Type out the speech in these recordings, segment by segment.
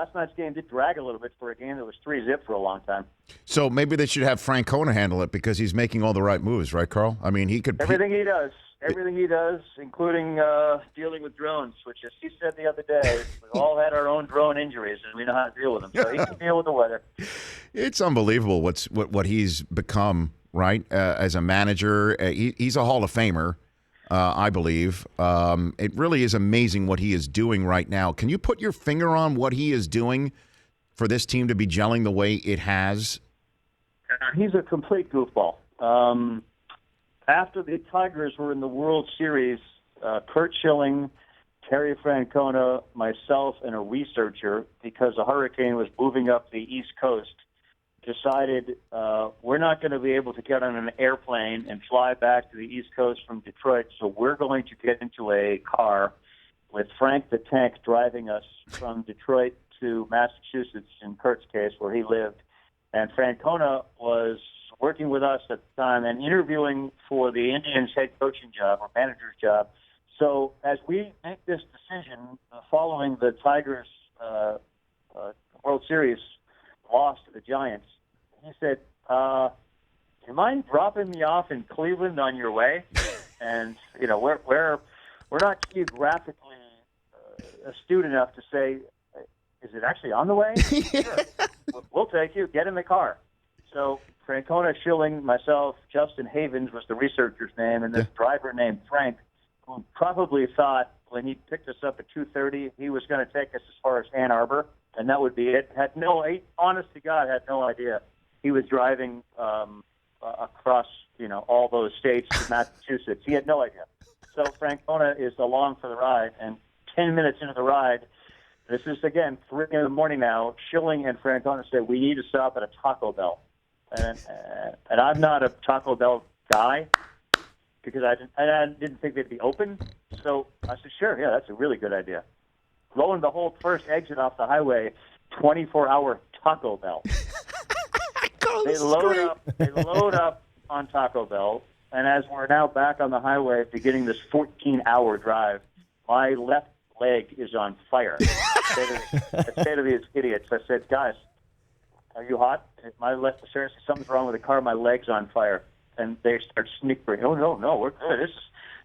last night's game did drag a little bit for a game that was 3-zip for a long time. So maybe they should have Francona handle it because he's making all the right moves, right, Karl? I mean, he could... Everything he does, including dealing with drones, which, as he said the other day, we've all had our own drone injuries, and we know how to deal with them. So he can deal with the weather. It's unbelievable what he's become, right, as a manager. He's a Hall of Famer, I believe. It really is amazing what he is doing right now. Can you put your finger on what he is doing for this team to be gelling the way it has? He's a complete goofball. After the Tigers were in the World Series, Curt Schilling, Terry Francona, myself, and a researcher, because a hurricane was moving up the East Coast, decided we're not going to be able to get on an airplane and fly back to the East Coast from Detroit, so we're going to get into a car with Frank the Tank driving us from Detroit to Massachusetts, in Kurt's case, where he lived. And Francona was working with us at the time and interviewing for the Indians head coaching job or manager's job. So as we make this decision following the Tigers' World Series loss to the Giants, he said, do you mind dropping me off in Cleveland on your way? And, you know, we're not geographically astute enough to say, is it actually on the way? Sure. We'll take you. Get in the car. So Francona, Schilling, myself, Justin Havens was the researcher's name, and this driver named Frank, who probably thought when he picked us up at 2:30, he was going to take us as far as Ann Arbor, and that would be it. Honest to God, had no idea he was driving across, all those states to Massachusetts. He had no idea. So Francona is along for the ride, and 10 minutes into the ride, this is, again, 3 in the morning now, Schilling and Francona said, we need to stop at a Taco Bell. And I'm not a Taco Bell guy because I didn't think they'd be open. So I said, sure, yeah, that's a really good idea. Lo and behold, first exit off the highway, 24-hour Taco Bell. They load up on Taco Bell, and as we're now back on the highway beginning this 14-hour drive, my left leg is on fire. I say to these idiots, I said, guys, are you hot? My left, seriously, something's wrong with the car. My leg's on fire. And they start snickering. Oh, no, we're good. If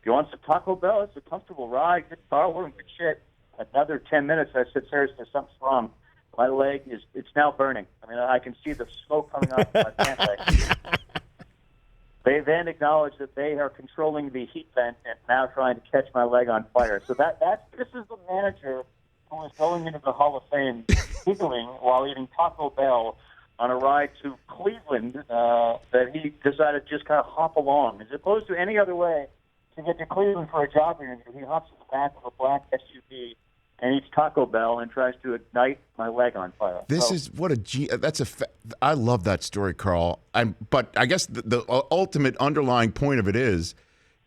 you want some Taco Bell, it's a comfortable ride. Good car, we're in good shape. Another 10 minutes, I said, seriously, something's wrong. My leg it's now burning. I mean, I can see the smoke coming off my pant leg. They then acknowledge that they are controlling the heat vent and now trying to catch my leg on fire. So this is the manager who is going into the Hall of Fame giggling while eating Taco Bell on a ride to Cleveland that he decided to just kind of hop along. As opposed to any other way to get to Cleveland for a job interview, he hops in the back of a black SUV and eats Taco Bell and tries to ignite my leg on fire. I love that story, Karl. But I guess the ultimate underlying point of it is,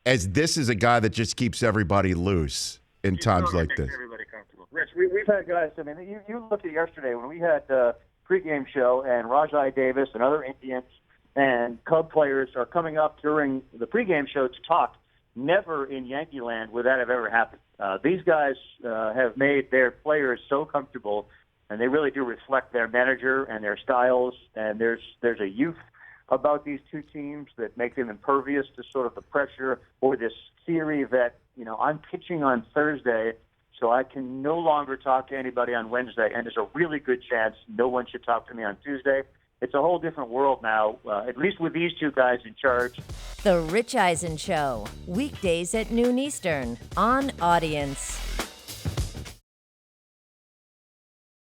as this is a guy that just keeps everybody loose in times like this. Everybody comfortable. Rich, we've had guys. I mean, you looked at yesterday when we had pregame show and Rajai Davis and other Indians and Cub players are coming up during the pregame show to talk. Never in Yankee land would that have ever happened. These guys have made their players so comfortable, and they really do reflect their manager and their styles. And there's a youth about these two teams that make them impervious to sort of the pressure or this theory that, I'm pitching on Thursday, so I can no longer talk to anybody on Wednesday, and there's a really good chance no one should talk to me on Tuesday. It's a whole different world now, at least with these two guys in charge. The Rich Eisen Show, weekdays at noon Eastern on Audience.